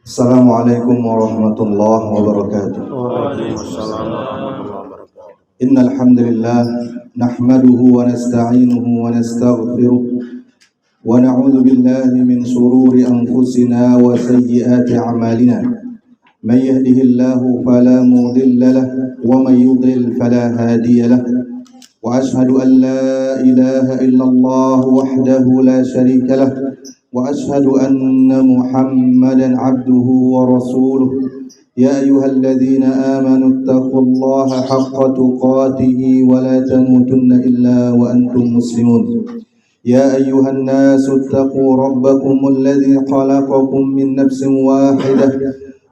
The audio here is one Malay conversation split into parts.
Assalamualaikum warahmatullahi wabarakatuh. Waalaikumsalam warahmatullahi wabarakatuh. Innal hamdalillah nahmaduhu wa nasta'inuhu wa nastaghfiruh wa na'udzu billahi min shururi anfusina wa sayyiati a'malina. May yahdihillahu fala mudilla lahu wa may yudlil fala hadiya lahu. Wa ashhadu an la ilaha illallah wahdahu la sharika lahu wa ashhadu anna Muhammadan 'abduhu wa rasuluh. يا أيها الذين آمنوا اتقوا الله حق تقاته ولا تموتن إلا وأنتم مسلمون. يا أيها الناس اتقوا ربكم الذي خلقكم من نفس واحدة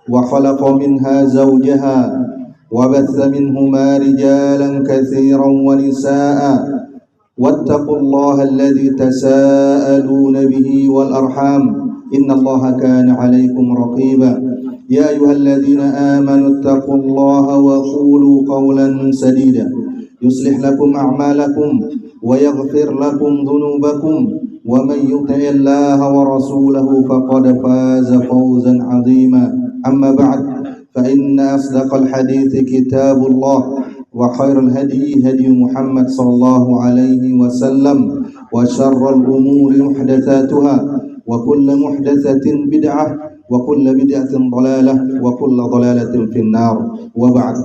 وخلق منها زوجها وبث منهما رجالا كثيرا ونساء واتقوا الله الذي تساءلون به والأرحام إن الله كان عليكم رقيبا. يا أيها الذين آمنوا اتقوا الله وقولوا قولا سديدا يصلح لكم أعمالكم ويغفر لكم ذنوبكم ومن يطع الله ورسوله فقد فاز فوزا عظيما. أما بعد فإن أصدق الحديث كتاب الله وخير الهدي هدي محمد صلى الله عليه وسلم وشر الأمور محدثاتها وكل محدثة بدعة وكل bid'atin dhalalah wa kullu dhalalatin finnar wa ba'd.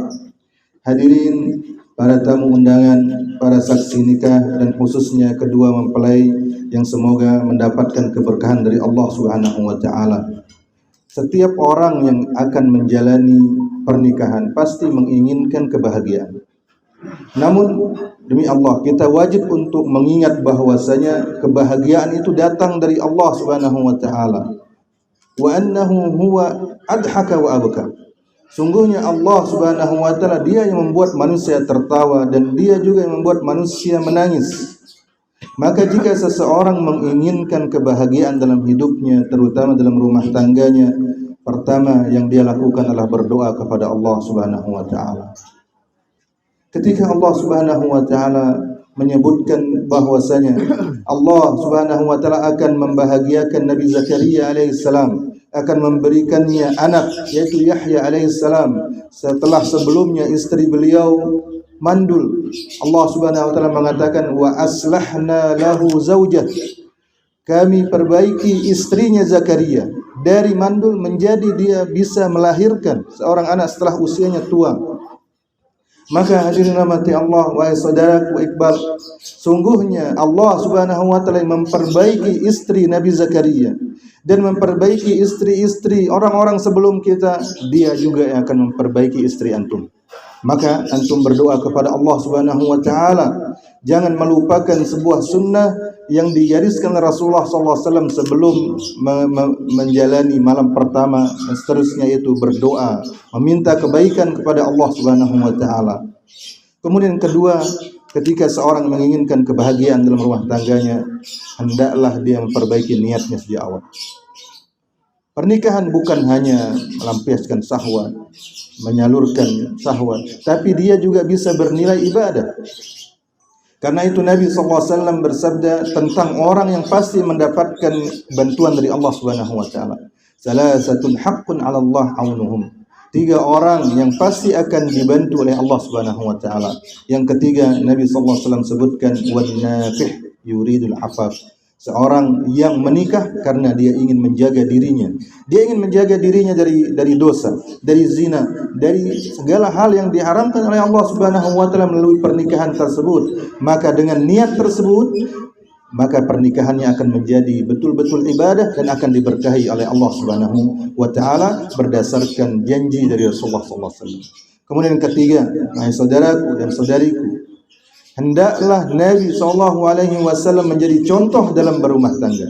Hadirin para tamu undangan, para saksi nikah dan khususnya kedua mempelai yang semoga mendapatkan keberkahan dari Allah Subhanahu wa taala. Setiap orang yang akan menjalani pernikahan pasti menginginkan kebahagiaan. Namun demi Allah kita wajib untuk mengingat bahwasanya kebahagiaan itu datang dari Allah Subhanahu wa taala. Wa annahu huwa adhaka wa abka. Sungguhnya Allah Subhanahu wa taala dia yang membuat manusia tertawa dan dia juga yang membuat manusia menangis. Maka jika seseorang menginginkan kebahagiaan dalam hidupnya, terutama dalam rumah tangganya, pertama yang dia lakukan adalah berdoa kepada Allah Subhanahu wa taala. Ketika Allah Subhanahu wa taala menyebutkan bahwasanya Allah Subhanahu wa taala akan membahagiakan Nabi Zakaria alaihissalam, akan memberikannya anak yaitu Yahya alaihissalam setelah sebelumnya istri beliau mandul. Allah Subhanahu wa taala mengatakan wa aslahna lahu zaujah. Kami perbaiki istrinya Zakaria dari mandul menjadi dia bisa melahirkan seorang anak setelah usianya tua. Maka hadirin rahmati Allah, wahai saudaraku Iqbal, sungguhnya Allah Subhanahu wa taala memperbaiki istri Nabi Zakaria dan memperbaiki istri-istri orang-orang sebelum kita, dia juga yang akan memperbaiki istri antum. Maka antum berdoa kepada Allah Subhanahu wa taala, jangan melupakan sebuah sunnah yang digariskan Rasulullah SAW sebelum menjalani malam pertama dan seterusnya, itu berdoa meminta kebaikan kepada Allah Subhanahu wa taala. Kemudian kedua, ketika seorang menginginkan kebahagiaan dalam rumah tangganya, hendaklah dia memperbaiki niatnya sejak awal. Pernikahan bukan hanya melampiaskan syahwat, menyalurkan syahwat, tapi dia juga bisa bernilai ibadah. Karena itu Nabi SAW bersabda tentang orang yang pasti mendapatkan bantuan dari Allah Subhanahu wa taala. Salasatun haqqun 'ala Allah aunuhum. 3 orang yang pasti akan dibantu oleh Allah Subhanahu wa taala. Yang ketiga Nabi SAW sebutkan wan nakih yuridul afaf. Seorang yang menikah karena dia ingin menjaga dirinya. Dia ingin menjaga dirinya dari dosa, dari zina, dari segala hal yang diharamkan oleh Allah Subhanahu wa taala melalui pernikahan tersebut. Maka dengan niat tersebut, maka pernikahannya akan menjadi betul-betul ibadah dan akan diberkahi oleh Allah Subhanahu wa taala berdasarkan janji dari Rasulullah sallallahu alaihi wasallam. Kemudian ketiga, wahai saudaraku dan saudariku, hendaklah Nabi SAW menjadi contoh dalam berumah tangga.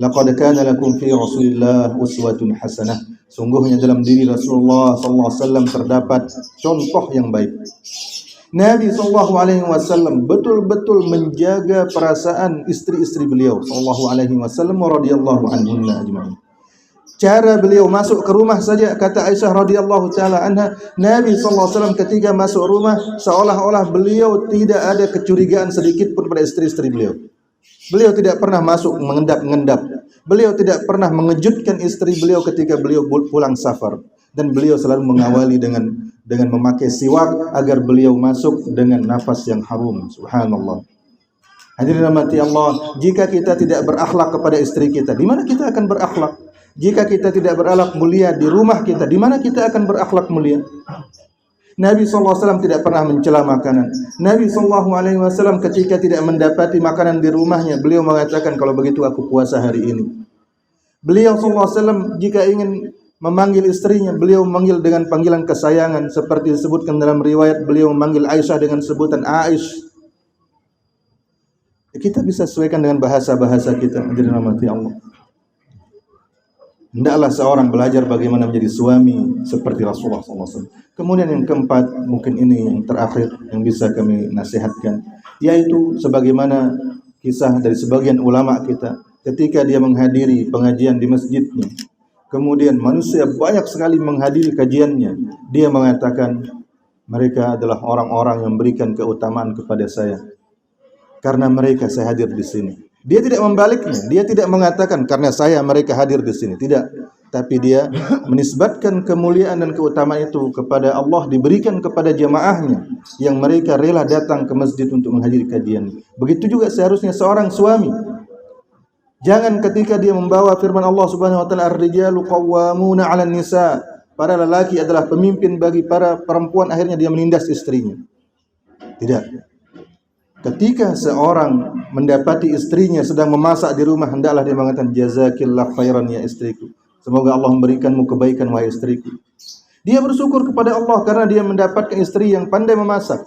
Laqad kana lakum fi Rasulillah uswatun hasanah. Sungguhnya dalam diri Rasulullah SAW terdapat contoh yang baik. Nabi SAW betul-betul menjaga perasaan istri-istri beliau SAW radhiyallahu anhunna ajma'in. Cara beliau masuk ke rumah saja, kata Aisyah radhiyallahu taala anha, Nabi SAW ketika masuk rumah seolah-olah beliau tidak ada kecurigaan sedikit pun pada istri-istri beliau. Beliau tidak pernah masuk mengendap-endap. Beliau tidak pernah mengejutkan istri beliau ketika beliau pulang safar. Dan beliau selalu mengawali dengan memakai siwak agar beliau masuk dengan nafas yang harum. Subhanallah. Hadirin rahmati Allah, jika kita tidak berakhlak kepada istri kita, di mana kita akan berakhlak? Jika kita tidak berakhlak mulia di rumah kita, di mana kita akan berakhlak mulia? Nabi SAW tidak pernah mencela makanan. Nabi SAW ketika tidak mendapati makanan di rumahnya, beliau mengatakan, kalau begitu aku puasa hari ini. Beliau SAW jika ingin memanggil istrinya, beliau memanggil dengan panggilan kesayangan, seperti disebutkan dalam riwayat, beliau memanggil Aisyah dengan sebutan Aish. Kita bisa sesuaikan dengan bahasa-bahasa kita. Hadirin rahmati Allah. Hendaklah seorang belajar bagaimana menjadi suami seperti Rasulullah SAW. Kemudian yang keempat, mungkin ini yang terakhir yang bisa kami nasihatkan, yaitu sebagaimana kisah dari sebagian ulama kita ketika dia menghadiri pengajian di masjidnya. Kemudian manusia banyak sekali menghadiri kajiannya. Dia mengatakan, mereka adalah orang-orang yang memberikan keutamaan kepada saya. Karena mereka saya hadir di sini. Dia tidak membaliknya. Dia tidak mengatakan karena saya mereka hadir di sini. Tidak. Tapi dia menisbatkan kemuliaan dan keutamaan itu kepada Allah, diberikan kepada jamaahnya yang mereka rela datang ke masjid untuk menghadiri kajian. Begitu juga seharusnya seorang suami. Jangan ketika dia membawa firman Allah Subhanahu wa taala, ar-rijalu qawwamuna 'alan nisa. Para lelaki adalah pemimpin bagi para perempuan, akhirnya dia menindas istrinya. Tidak. Ketika seorang mendapati istrinya sedang memasak di rumah, hendaklah dia mengatakan, jazakillah khairan ya istriku. Semoga Allah memberikanmu kebaikan wahai istriku. Dia bersyukur kepada Allah karena dia mendapatkan istri yang pandai memasak.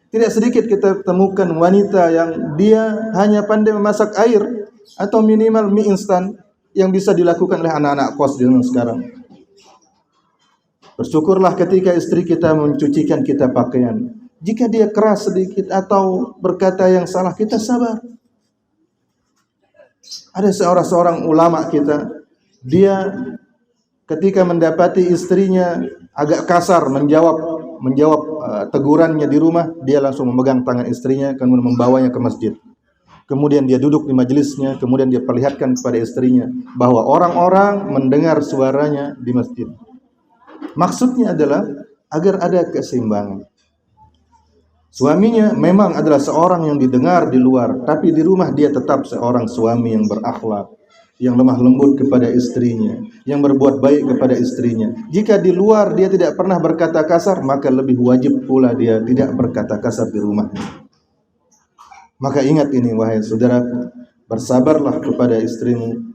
Tidak sedikit kita temukan wanita yang dia hanya pandai memasak air atau minimal mie instan yang bisa dilakukan oleh anak-anak kos di zaman sekarang. Bersyukurlah ketika istri kita mencucikan kita pakaian. Jika dia keras sedikit atau berkata yang salah, kita sabar. Ada seorang ulama kita, dia ketika mendapati istrinya agak kasar menjawab tegurannya di rumah, dia langsung memegang tangan istrinya kemudian membawanya ke masjid. Kemudian dia duduk di majelisnya, kemudian dia perlihatkan kepada istrinya bahwa orang-orang mendengar suaranya di masjid. Maksudnya adalah agar ada keseimbangan. Suaminya memang adalah seorang yang didengar di luar, tapi di rumah dia tetap seorang suami yang berakhlak, yang lemah lembut kepada istrinya, yang berbuat baik kepada istrinya. Jika di luar dia tidak pernah berkata kasar, maka lebih wajib pula dia tidak berkata kasar di rumah. Maka ingat ini wahai saudaraku, bersabarlah kepada istrimu,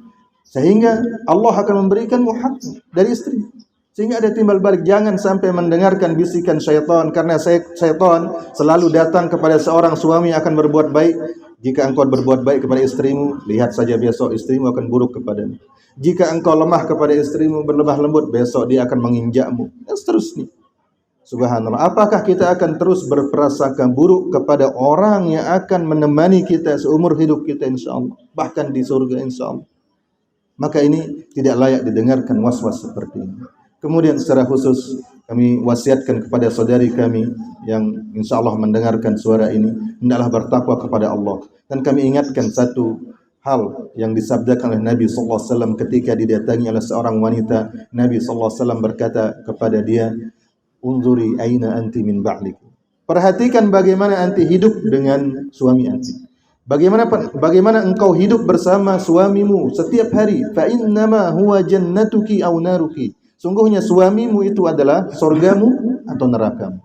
sehingga Allah akan memberikanmu hak dari istri. Sehingga ada timbal balik, jangan sampai mendengarkan bisikan syaitan, karena syaitan selalu datang kepada seorang suami yang akan berbuat baik. Jika engkau berbuat baik kepada istrimu, lihat saja besok istrimu akan buruk kepadamu. Jika engkau lemah kepada istrimu, berlemah lembut, besok dia akan menginjakmu, dan seterusnya. Subhanallah, apakah kita akan terus berprasangka buruk kepada orang yang akan menemani kita seumur hidup kita insyaAllah, bahkan di surga insyaAllah? Maka ini tidak layak didengarkan was-was seperti ini. Kemudian secara khusus kami wasiatkan kepada saudari kami yang insyaAllah mendengarkan suara ini, hendaklah bertakwa kepada Allah. Dan kami ingatkan satu hal yang disabdakan oleh Nabi SAW ketika didatangi oleh seorang wanita. Nabi SAW berkata kepada dia, unzuri aina anti min ba'lik. Perhatikan bagaimana anti hidup dengan suami anti. Bagaimana engkau hidup bersama suamimu setiap hari. Fa innama huwa jannatuki aw naruki. Sungguhnya suamimu itu adalah surgamu atau nerakamu.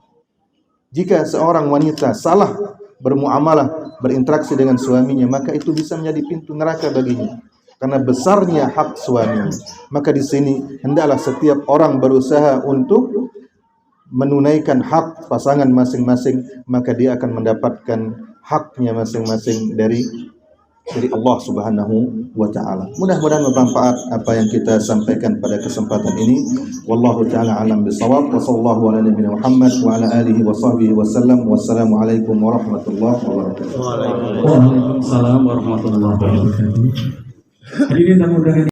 Jika seorang wanita salah bermuamalah, berinteraksi dengan suaminya, maka itu bisa menjadi pintu neraka baginya. Karena besarnya hak suaminya. Maka di sini hendaklah setiap orang berusaha untuk menunaikan hak pasangan masing-masing, maka dia akan mendapatkan haknya masing-masing dari Allah Subhanahu wa taala. Mudah-mudahan bermanfaat apa yang kita sampaikan pada kesempatan ini. Wallahu taala alam bisawab. Wa sallallahu ala nabiyina Muhammad wa ala alihi wa sahbihi wasallam. Wassalamu alaikum warahmatullahi wabarakatuh. Waalaikumsalam warahmatullahi wabarakatuh. Hadirin tamu undangan